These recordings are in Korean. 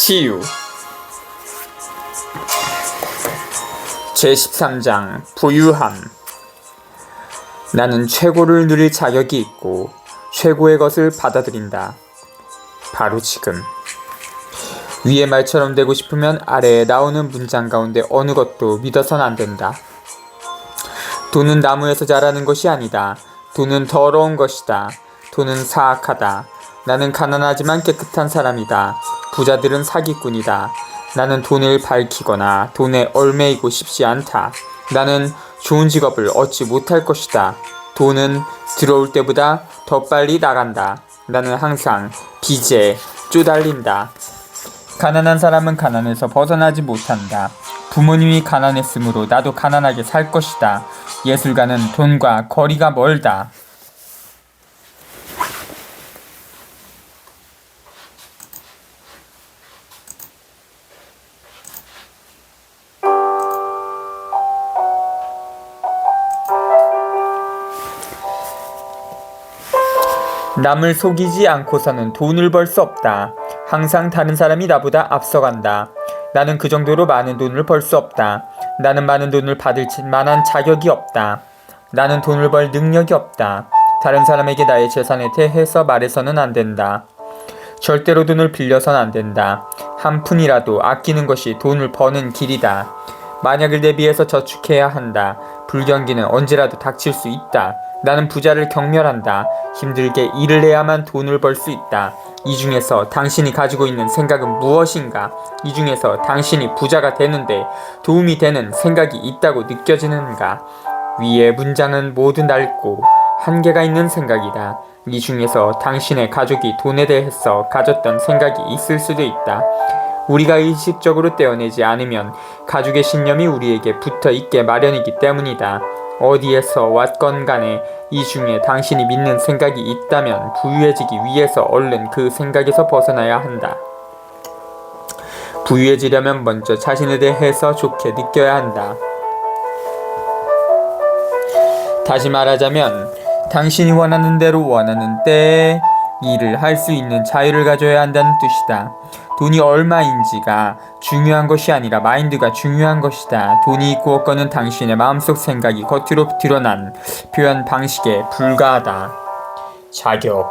치유 제13장 부유함. 나는 최고를 누릴 자격이 있고 최고의 것을 받아들인다. 바로 지금. 위의 말처럼 되고 싶으면 아래에 나오는 문장 가운데 어느 것도 믿어선 안 된다. 돈은 나무에서 자라는 것이 아니다. 돈은 더러운 것이다. 돈은 사악하다. 나는 가난하지만 깨끗한 사람이다. 부자들은 사기꾼이다. 나는 돈을 밝히거나 돈에 얽매이고 싶지 않다. 나는 좋은 직업을 얻지 못할 것이다. 돈은 들어올 때보다 더 빨리 나간다. 나는 항상 빚에 쪼달린다. 가난한 사람은 가난에서 벗어나지 못한다. 부모님이 가난했으므로 나도 가난하게 살 것이다. 예술가는 돈과 거리가 멀다. 남을 속이지 않고서는 돈을 벌 수 없다. 항상 다른 사람이 나보다 앞서간다. 나는 그 정도로 많은 돈을 벌 수 없다. 나는 많은 돈을 받을 만한 자격이 없다. 나는 돈을 벌 능력이 없다. 다른 사람에게 나의 재산에 대해서 말해서는 안 된다. 절대로 돈을 빌려선 안 된다. 한 푼이라도 아끼는 것이 돈을 버는 길이다. 만약을 대비해서 저축해야 한다. 불경기는 언제라도 닥칠 수 있다. 나는 부자를 경멸한다. 힘들게 일을 해야만 돈을 벌 수 있다. 이 중에서 당신이 가지고 있는 생각은 무엇인가? 이 중에서 당신이 부자가 되는데 도움이 되는 생각이 있다고 느껴지는가? 위의 문장은 모두 낡고 한계가 있는 생각이다. 이 중에서 당신의 가족이 돈에 대해서 가졌던 생각이 있을 수도 있다. 우리가 의식적으로 떼어내지 않으면 가족의 신념이 우리에게 붙어있게 마련이기 때문이다. 어디에서 왔건 간에 이 중에 당신이 믿는 생각이 있다면 부유해지기 위해서 얼른 그 생각에서 벗어나야 한다. 부유해지려면 먼저 자신에 대해서 좋게 느껴야 한다. 다시 말하자면 당신이 원하는 대로 원하는 때에 일을 할 수 있는 자유를 가져야 한다는 뜻이다. 돈이 얼마인지가 중요한 것이 아니라 마인드가 중요한 것이다. 돈이 있고 없고는 당신의 마음속 생각이 겉으로 드러난 표현 방식에 불과하다. 자격.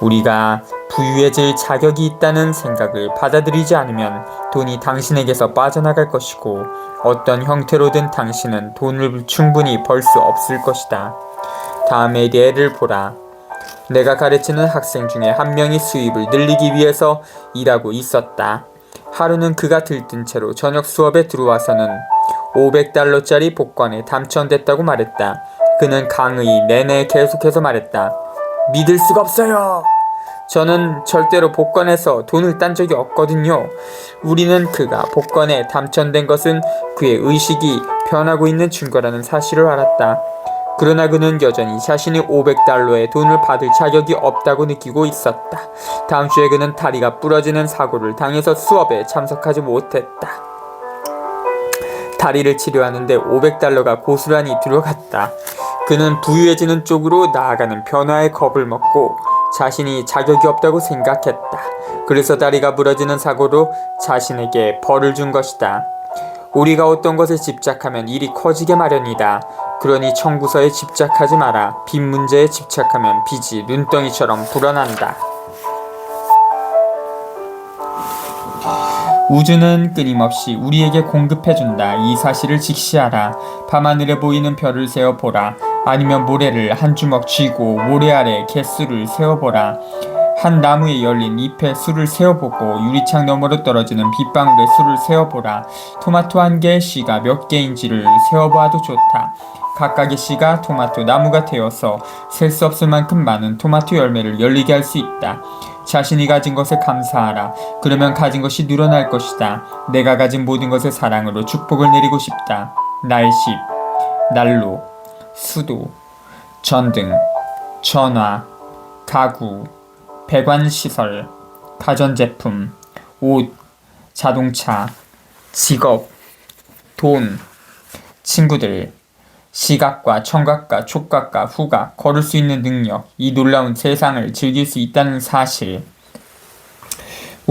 우리가 부유해질 자격이 있다는 생각을 받아들이지 않으면 돈이 당신에게서 빠져나갈 것이고 어떤 형태로든 당신은 돈을 충분히 벌 수 없을 것이다. 다음의 예를 보라. 내가 가르치는 학생 중에 한 명이 수입을 늘리기 위해서 일하고 있었다. 하루는 그가 들뜬 채로 저녁 수업에 들어와서는 $500짜리 복권에 당첨됐다고 말했다. 그는 강의 내내 계속해서 말했다. 믿을 수가 없어요. 저는 절대로 복권에서 돈을 딴 적이 없거든요. 우리는 그가 복권에 당첨된 것은 그의 의식이 변하고 있는 증거라는 사실을 알았다. 그러나 그는 여전히 자신이 $500의 돈을 받을 자격이 없다고 느끼고 있었다. 다음 주에 그는 다리가 부러지는 사고를 당해서 수업에 참석하지 못했다. 다리를 치료하는데 $500가 고스란히 들어갔다. 그는 부유해지는 쪽으로 나아가는 변화에 겁을 먹고 자신이 자격이 없다고 생각했다. 그래서 다리가 부러지는 사고로 자신에게 벌을 준 것이다. 우리가 어떤 것에 집착하면 일이 커지게 마련이다. 그러니 청구서에 집착하지 마라. 빚 문제에 집착하면 빚이 눈덩이처럼 불어난다. 우주는 끊임없이 우리에게 공급해준다. 이 사실을 직시하라. 밤하늘에 보이는 별을 세어보라. 아니면 모래를 한 주먹 쥐고 모래 아래 개수를 세어보라. 한 나무에 열린 잎의 수를 세어보고 유리창 너머로 떨어지는 빗방울의 수를 세어보라. 토마토 한 개의 씨가 몇 개인지를 세어보아도 좋다. 각각의 씨가 토마토 나무가 되어서 셀 수 없을 만큼 많은 토마토 열매를 열리게 할 수 있다. 자신이 가진 것에 감사하라. 그러면 가진 것이 늘어날 것이다. 내가 가진 모든 것의 사랑으로 축복을 내리고 싶다. 날씨, 난로, 수도, 전등, 전화, 가구, 배관시설, 가전제품, 옷, 자동차, 직업, 돈, 친구들, 시각과 청각과 촉각과 후각, 걸을 수 있는 능력, 이 놀라운 세상을 즐길 수 있다는 사실.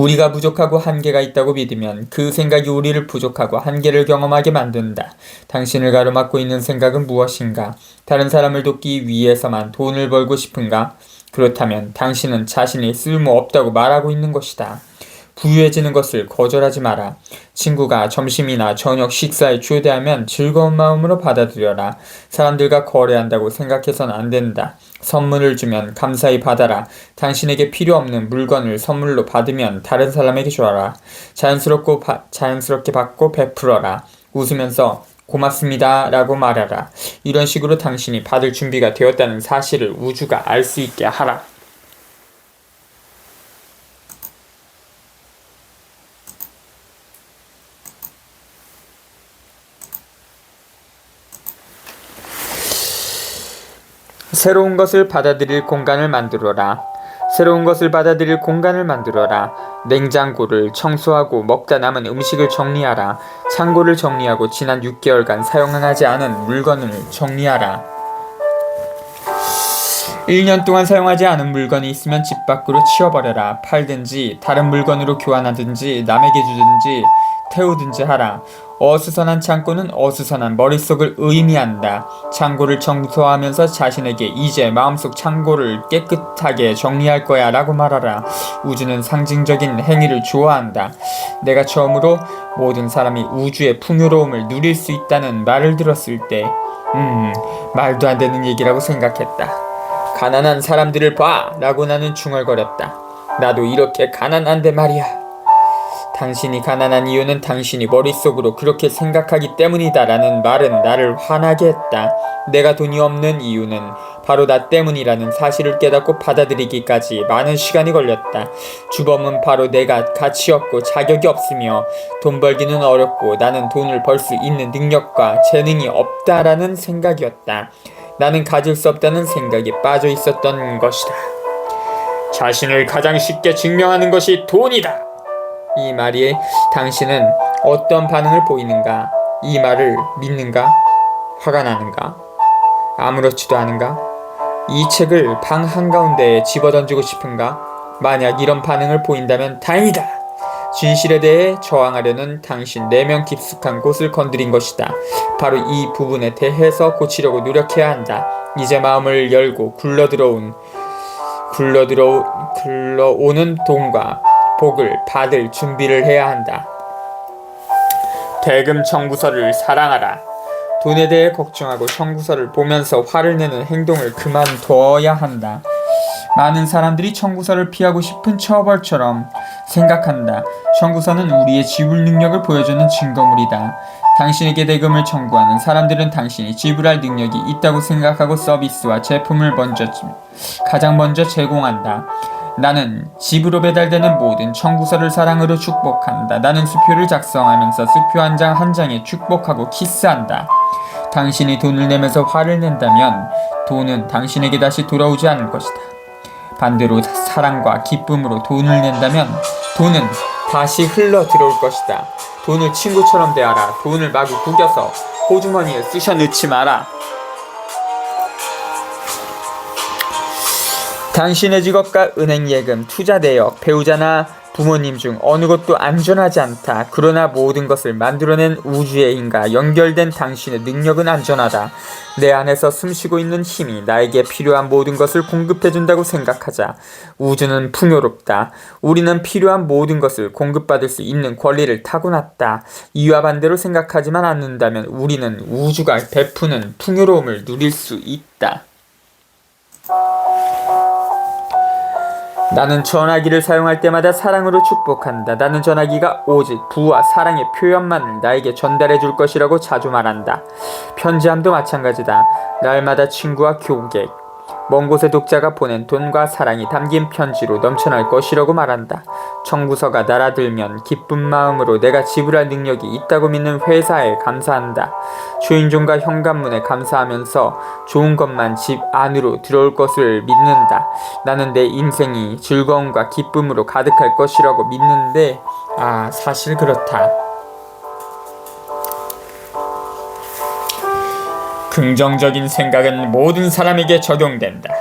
우리가 부족하고 한계가 있다고 믿으면 그 생각이 우리를 부족하고 한계를 경험하게 만든다. 당신을 가로막고 있는 생각은 무엇인가? 다른 사람을 돕기 위해서만 돈을 벌고 싶은가? 그렇다면 당신은 자신이 쓸모없다고 말하고 있는 것이다. 부유해지는 것을 거절하지 마라. 친구가 점심이나 저녁 식사에 초대하면 즐거운 마음으로 받아들여라. 사람들과 거래한다고 생각해서는 안 된다. 선물을 주면 감사히 받아라. 당신에게 필요 없는 물건을 선물로 받으면 다른 사람에게 줘라. 자연스럽게 받고 베풀어라. 웃으면서 고맙습니다 라고 말하라. 이런 식으로 당신이 받을 준비가 되었다는 사실을 우주가 알 수 있게 하라. 새로운 것을 받아들일 공간을 만들어라. 새로운 것을 받아들일 공간을 만들어라. 냉장고를 청소하고 먹다 남은 음식을 정리하라. 창고를 정리하고 지난 6개월간 사용하지 않은 물건을 정리하라. 1년 동안 사용하지 않은 물건이 있으면 집 밖으로 치워버려라. 팔든지 다른 물건으로 교환하든지 남에게 주든지 태우든지 하라. 어수선한 창고는 어수선한 머릿속을 의미한다. 창고를 청소하면서 자신에게 이제 마음속 창고를 깨끗하게 정리할 거야 라고 말하라. 우주는 상징적인 행위를 좋아한다. 내가 처음으로 모든 사람이 우주의 풍요로움을 누릴 수 있다는 말을 들었을 때 말도 안 되는 얘기라고 생각했다. 가난한 사람들을 봐! 라고 나는 중얼거렸다. 나도 이렇게 가난한데 말이야. 당신이 가난한 이유는 당신이 머릿속으로 그렇게 생각하기 때문이다 라는 말은 나를 화나게 했다. 내가 돈이 없는 이유는 바로 나 때문이라는 사실을 깨닫고 받아들이기까지 많은 시간이 걸렸다. 주범은 바로 내가 가치 없고 자격이 없으며 돈 벌기는 어렵고 나는 돈을 벌 수 있는 능력과 재능이 없다라는 생각이었다. 나는 가질 수 없다는 생각에 빠져 있었던 것이다. 자신을 가장 쉽게 증명하는 것이 돈이다. 이 말에 당신은 어떤 반응을 보이는가? 이 말을 믿는가? 화가 나는가? 아무렇지도 않은가? 이 책을 방 한가운데에 집어던지고 싶은가? 만약 이런 반응을 보인다면 다행이다. 진실에 대해 저항하려는 당신 내면 깊숙한 곳을 건드린 것이다. 바로 이 부분에 대해서 고치려고 노력해야 한다. 이제 마음을 열고 굴러오는 돈과 복을 받을 준비를 해야 한다. 대금 청구서를 사랑하라. 돈에 대해 걱정하고 청구서를 보면서 화를 내는 행동을 그만둬야 한다. 많은 사람들이 청구서를 피하고 싶은 처벌처럼 생각한다. 청구서는 우리의 지불 능력을 보여주는 증거물이다. 당신에게 대금을 청구하는 사람들은 당신이 지불할 능력이 있다고 생각하고 서비스와 제품을 가장 먼저 제공한다. 나는 집으로 배달되는 모든 청구서를 사랑으로 축복한다. 나는 수표를 작성하면서 수표 한 장 한 장에 축복하고 키스한다. 당신이 돈을 내면서 화를 낸다면 돈은 당신에게 다시 돌아오지 않을 것이다. 반대로 사랑과 기쁨으로 돈을 낸다면 돈은 다시 흘러 들어올 것이다. 돈을 친구처럼 대하라. 돈을 마구 구겨서 호주머니에 쑤셔 넣지 마라. 당신의 직업과 은행 예금, 투자 내역, 배우자나 부모님 중 어느 것도 안전하지 않다. 그러나 모든 것을 만들어낸 우주의 힘과 연결된 당신의 능력은 안전하다. 내 안에서 숨쉬고 있는 힘이 나에게 필요한 모든 것을 공급해준다고 생각하자. 우주는 풍요롭다. 우리는 필요한 모든 것을 공급받을 수 있는 권리를 타고났다. 이와 반대로 생각하지만 않는다면 우리는 우주가 베푸는 풍요로움을 누릴 수 있다. 나는 전화기를 사용할 때마다 사랑으로 축복한다. 나는 전화기가 오직 부와 사랑의 표현만을 나에게 전달해 줄 것이라고 자주 말한다. 편지함도 마찬가지다. 날마다 친구와 교객, 먼 곳의 독자가 보낸 돈과 사랑이 담긴 편지로 넘쳐날 것이라고 말한다. 청구서가 날아들면 기쁜 마음으로 내가 지불할 능력이 있다고 믿는 회사에 감사한다. 초인종과 현관문에 감사하면서 좋은 것만 집 안으로 들어올 것을 믿는다. 나는 내 인생이 즐거움과 기쁨으로 가득할 것이라고 믿는데 사실 그렇다. 긍정적인 생각은 모든 사람에게 적용된다.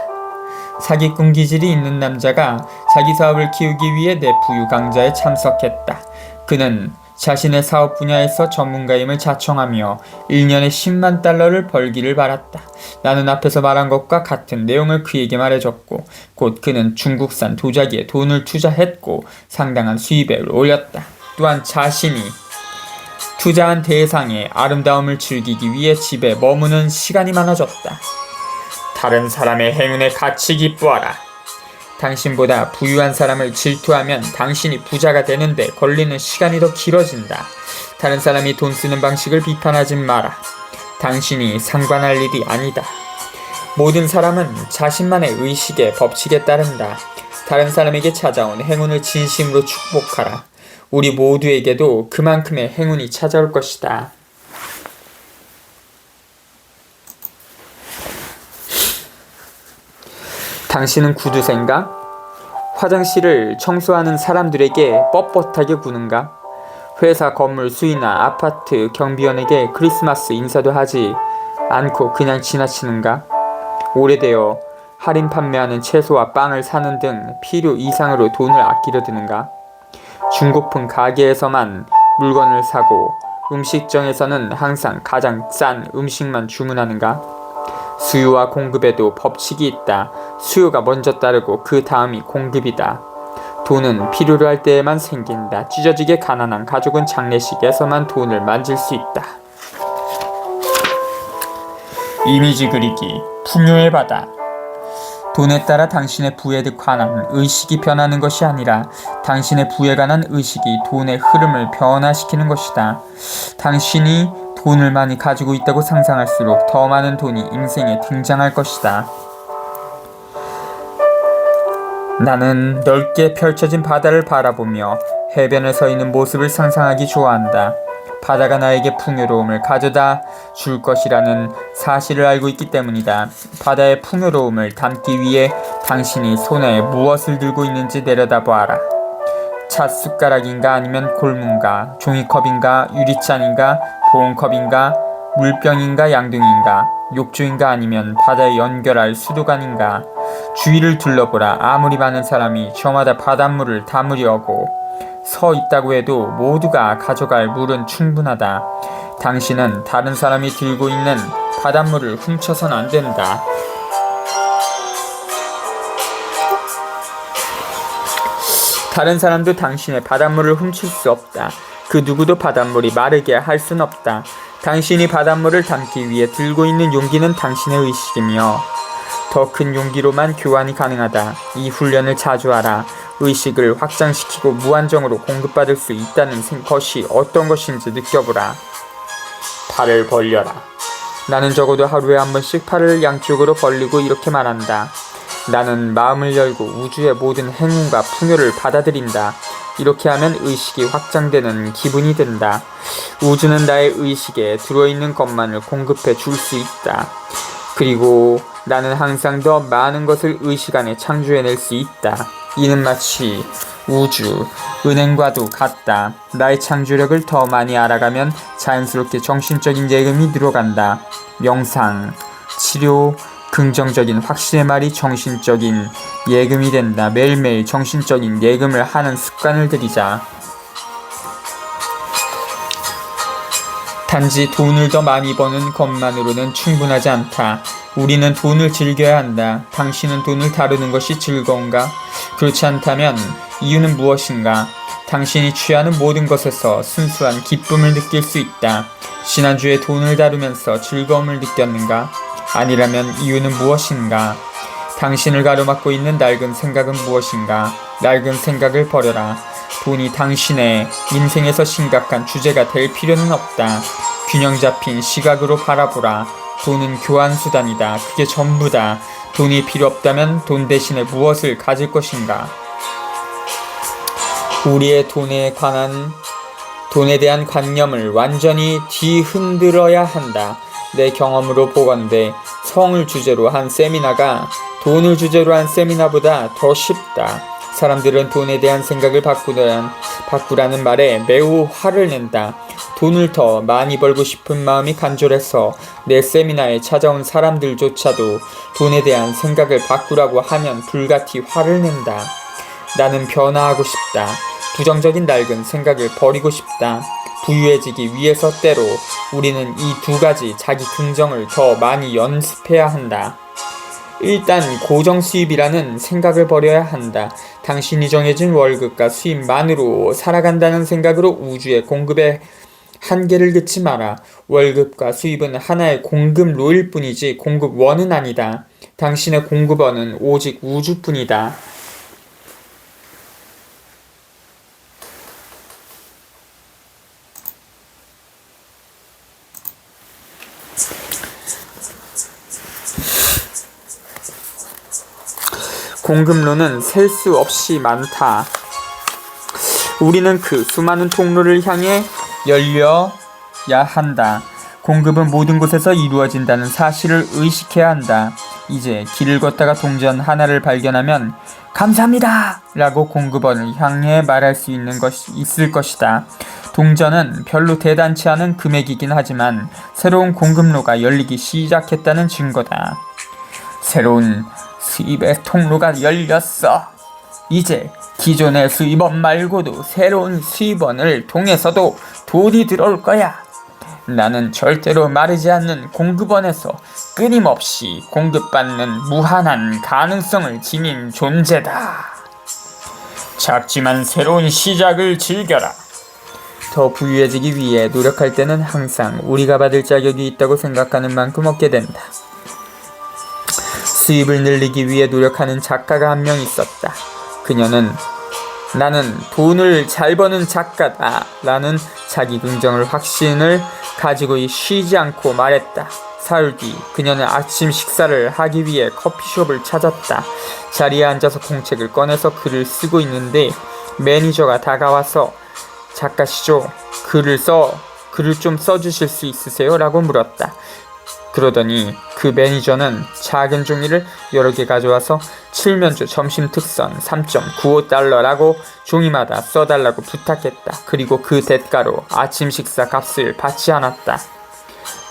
사기꾼 기질이 있는 남자가 자기 사업을 키우기 위해 내 부유 강좌에 참석했다. 그는 자신의 사업 분야에서 전문가임을 자청하며 1년에 10만 달러를 벌기를 바랐다. 나는 앞에서 말한 것과 같은 내용을 그에게 말해줬고 곧 그는 중국산 도자기에 돈을 투자했고 상당한 수입을 올렸다. 또한 자신이 투자한 대상의 아름다움을 즐기기 위해 집에 머무는 시간이 많아졌다. 다른 사람의 행운에 같이 기뻐하라. 당신보다 부유한 사람을 질투하면 당신이 부자가 되는데 걸리는 시간이 더 길어진다. 다른 사람이 돈 쓰는 방식을 비판하지 마라. 당신이 상관할 일이 아니다. 모든 사람은 자신만의 의식의 법칙에 따른다. 다른 사람에게 찾아온 행운을 진심으로 축복하라. 우리 모두에게도 그만큼의 행운이 찾아올 것이다. 당신은 구두쇠인가? 화장실을 청소하는 사람들에게 뻣뻣하게 구는가? 회사 건물 수의나 아파트 경비원에게 크리스마스 인사도 하지 않고 그냥 지나치는가? 오래되어 할인 판매하는 채소와 빵을 사는 등 필요 이상으로 돈을 아끼려 드는가? 중고품 가게에서만 물건을 사고 음식점에서는 항상 가장 싼 음식만 주문하는가? 수요와 공급에도 법칙이 있다. 수요가 먼저 따르고 그 다음이 공급이다. 돈은 필요로 할 때에만 생긴다. 찢어지게 가난한 가족은 장례식에서만 돈을 만질 수 있다. 이미지 그리기, 풍요의 바다. 돈에 따라 당신의 부에 관한 의식이 변하는 것이 아니라 당신의 부에 관한 의식이 돈의 흐름을 변화시키는 것이다. 당신이 돈을 많이 가지고 있다고 상상할수록 더 많은 돈이 인생에 등장할 것이다. 나는 넓게 펼쳐진 바다를 바라보며 해변에 서 있는 모습을 상상하기 좋아한다. 바다가 나에게 풍요로움을 가져다 줄 것이라는 사실을 알고 있기 때문이다. 바다의 풍요로움을 담기 위해 당신이 손에 무엇을 들고 있는지 내려다보아라. 찻숟가락인가 아니면 골문가, 종이컵인가 유리잔인가 보온컵인가 물병인가 양등인가 욕조인가 아니면 바다에 연결할 수도관인가. 주위를 둘러보라. 아무리 많은 사람이 저마다 바닷물을 담으려고 서 있다고 해도 모두가 가져갈 물은 충분하다. 당신은 다른 사람이 들고 있는 바닷물을 훔쳐선 안 된다. 다른 사람도 당신의 바닷물을 훔칠 수 없다. 그 누구도 바닷물이 마르게 할 순 없다. 당신이 바닷물을 담기 위해 들고 있는 용기는 당신의 의식이며 더 큰 용기로만 교환이 가능하다. 이 훈련을 자주 하라. 의식을 확장시키고 무한정으로 공급받을 수 있다는 것이 어떤 것인지 느껴보라. 팔을 벌려라. 나는 적어도 하루에 한 번씩 팔을 양쪽으로 벌리고 이렇게 말한다. 나는 마음을 열고 우주의 모든 행운과 풍요를 받아들인다. 이렇게 하면 의식이 확장되는 기분이 든다. 우주는 나의 의식에 들어있는 것만을 공급해 줄 수 있다. 그리고 나는 항상 더 많은 것을 의식 안에 창조해낼 수 있다. 이는 마치 우주, 은행과도 같다. 나의 창조력을 더 많이 알아가면 자연스럽게 정신적인 예금이 늘어간다. 명상, 치료, 긍정적인 확신의 말이 정신적인 예금이 된다. 매일매일 정신적인 예금을 하는 습관을 들이자. 단지 돈을 더 많이 버는 것만으로는 충분하지 않다. 우리는 돈을 즐겨야 한다. 당신은 돈을 다루는 것이 즐거운가? 그렇지 않다면 이유는 무엇인가? 당신이 취하는 모든 것에서 순수한 기쁨을 느낄 수 있다. 지난주에 돈을 다루면서 즐거움을 느꼈는가? 아니라면 이유는 무엇인가? 당신을 가로막고 있는 낡은 생각은 무엇인가? 낡은 생각을 버려라. 돈이 당신의 인생에서 심각한 주제가 될 필요는 없다. 균형 잡힌 시각으로 바라보라. 돈은 교환수단이다. 그게 전부다. 돈이 필요 없다면 돈 대신에 무엇을 가질 것인가? 우리의 돈에 대한 관념을 완전히 뒤흔들어야 한다. 내 경험으로 보건대 성을 주제로 한 세미나가 돈을 주제로 한 세미나보다 더 쉽다. 사람들은 돈에 대한 생각을 바꾸라는 말에 매우 화를 낸다. 돈을 더 많이 벌고 싶은 마음이 간절해서 내 세미나에 찾아온 사람들조차도 돈에 대한 생각을 바꾸라고 하면 불같이 화를 낸다. 나는 변화하고 싶다. 부정적인 낡은 생각을 버리고 싶다. 부유해지기 위해서 때로 우리는 이 두 가지 자기 긍정을 더 많이 연습해야 한다. 일단 고정 수입이라는 생각을 버려야 한다. 당신이 정해진 월급과 수입만으로 살아간다는 생각으로 우주의 공급에 한계를 그치 마라. 월급과 수입은 하나의 공급로일 뿐이지 공급원은 아니다. 당신의 공급원은 오직 우주뿐이다. 공급로는 셀 수 없이 많다. 우리는 그 수많은 통로를 향해 열려야 한다. 공급은 모든 곳에서 이루어진다는 사실을 의식해야 한다. 이제 길을 걷다가 동전 하나를 발견하면 감사합니다! 라고 공급원을 향해 말할 수 있을 것이다. 동전은 별로 대단치 않은 금액이긴 하지만 새로운 공급로가 열리기 시작했다는 증거다. 새로운 수입의 통로가 열렸어. 이제 기존의 수입원 말고도 새로운 수입원을 통해서도 돈이 들어올 거야. 나는 절대로 마르지 않는 공급원에서 끊임없이 공급받는 무한한 가능성을 지닌 존재다. 작지만 새로운 시작을 즐겨라. 더 부유해지기 위해 노력할 때는 항상 우리가 받을 자격이 있다고 생각하는 만큼 얻게 된다. 수입을 늘리기 위해 노력하는 작가가 한 명 있었다. 그녀는 나는 돈을 잘 버는 작가다 라는 자기 긍정을 확신을 가지고 쉬지 않고 말했다. 사흘 뒤 그녀는 아침 식사를 하기 위해 커피숍을 찾았다. 자리에 앉아서 공책을 꺼내서 글을 쓰고 있는데 매니저가 다가와서 작가시죠? 글을 좀 써주실 수 있으세요? 라고 물었다. 그러더니 그 매니저는 작은 종이를 여러 개 가져와서 칠면조 점심 특선 3.95달러라고 종이마다 써달라고 부탁했다. 그리고 그 대가로 아침 식사 값을 받지 않았다.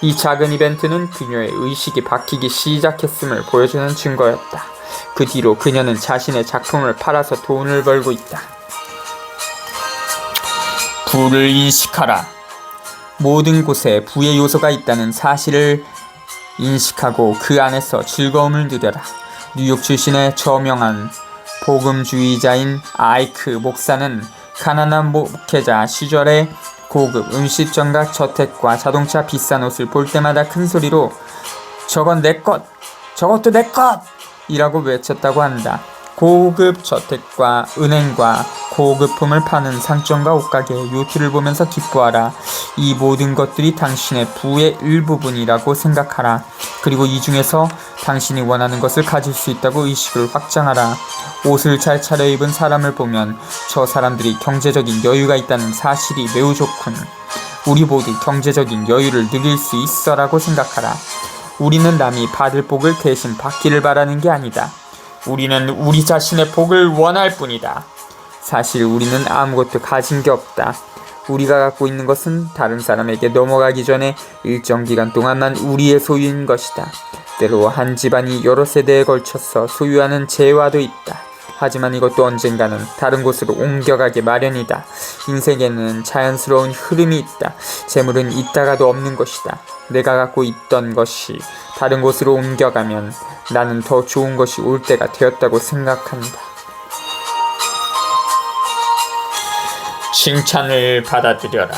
이 작은 이벤트는 그녀의 의식이 바뀌기 시작했음을 보여주는 증거였다. 그 뒤로 그녀는 자신의 작품을 팔아서 돈을 벌고 있다. 부를 인식하라. 모든 곳에 부의 요소가 있다는 사실을 인식하고 그 안에서 즐거움을 누려라. 뉴욕 출신의 저명한 복음주의자인 아이크 목사는 가난한 목회자 시절에 고급 음식점과 저택과 자동차 비싼 옷을 볼 때마다 큰 소리로 저건 내 것! 저것도 내 것! 이라고 외쳤다고 한다. 고급 저택과 은행과 고급품을 파는 상점과 옷가게, 요트를 보면서 기뻐하라. 이 모든 것들이 당신의 부의 일부분이라고 생각하라. 그리고 이 중에서 당신이 원하는 것을 가질 수 있다고 의식을 확장하라. 옷을 잘 차려입은 사람을 보면 저 사람들이 경제적인 여유가 있다는 사실이 매우 좋군. 우리 모두 경제적인 여유를 누릴 수 있어라고 생각하라. 우리는 남이 받을 복을 대신 받기를 바라는 게 아니다. 우리는 우리 자신의 복을 원할 뿐이다. 사실 우리는 아무것도 가진 게 없다. 우리가 갖고 있는 것은 다른 사람에게 넘어가기 전에 일정 기간 동안만 우리의 소유인 것이다. 때로 한 집안이 여러 세대에 걸쳐서 소유하는 재화도 있다. 하지만 이것도 언젠가는 다른 곳으로 옮겨가기 마련이다. 인생에는 자연스러운 흐름이 있다. 재물은 있다가도 없는 것이다. 내가 갖고 있던 것이 다른 곳으로 옮겨가면 나는 더 좋은 것이 올 때가 되었다고 생각한다. 칭찬을 받아들여라.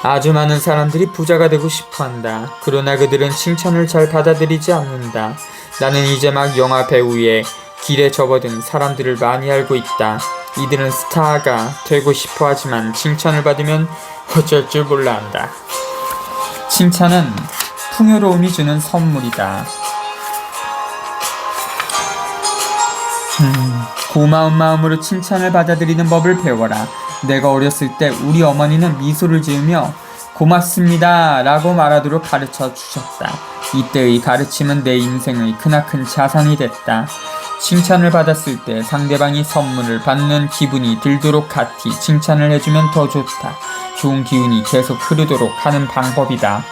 아주 많은 사람들이 부자가 되고 싶어한다. 그러나 그들은 칭찬을 잘 받아들이지 않는다. 나는 이제 막 영화 배우의 길에 접어든 사람들을 많이 알고 있다. 이들은 스타가 되고 싶어 하지만 칭찬을 받으면 어쩔 줄 몰라 한다. 칭찬은 풍요로움이 주는 선물이다. 고마운 마음으로 칭찬을 받아들이는 법을 배워라. 내가 어렸을 때 우리 어머니는 미소를 지으며 고맙습니다 라고 말하도록 가르쳐 주셨다. 이때의 가르침은 내 인생의 크나큰 자산이 됐다. 칭찬을 받았을 때 상대방이 선물을 받는 기분이 들도록 같이 칭찬을 해주면 더 좋다. 좋은 기운이 계속 흐르도록 하는 방법이다.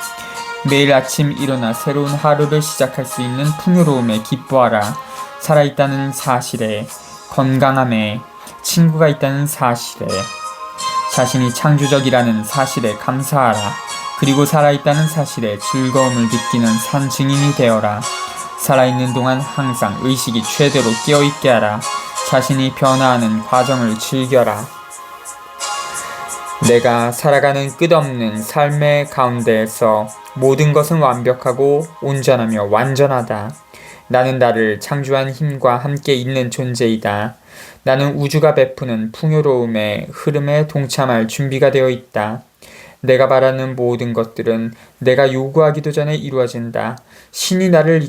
매일 아침 일어나 새로운 하루를 시작할 수 있는 풍요로움에 기뻐하라. 살아있다는 사실에, 건강함에, 친구가 있다는 사실에, 자신이 창조적이라는 사실에 감사하라. 그리고 살아있다는 사실에 즐거움을 느끼는 산 증인이 되어라. 살아있는 동안 항상 의식이 최대로 깨어있게 하라. 자신이 변화하는 과정을 즐겨라. 내가 살아가는 끝없는 삶의 가운데에서 모든 것은 완벽하고 온전하며 완전하다. 나는 나를 창조한 힘과 함께 있는 존재이다. 나는 우주가 베푸는 풍요로움의 흐름에 동참할 준비가 되어 있다. 내가 바라는 모든 것들은 내가 요구하기도 전에 이루어진다. 신이 나를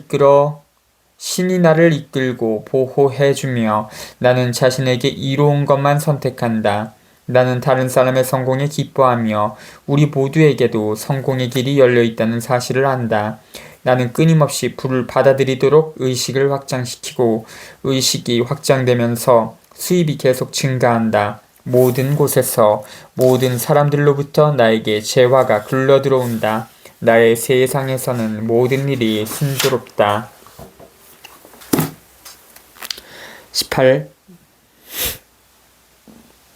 이끌고 보호해주며 나는 자신에게 이로운 것만 선택한다. 나는 다른 사람의 성공에 기뻐하며 우리 모두에게도 성공의 길이 열려있다는 사실을 안다. 나는 끊임없이 불을 받아들이도록 의식을 확장시키고 의식이 확장되면서 수입이 계속 증가한다. 모든 곳에서 모든 사람들로부터 나에게 재화가 굴러들어온다. 나의 세상에서는 모든 일이 순조롭다. 18.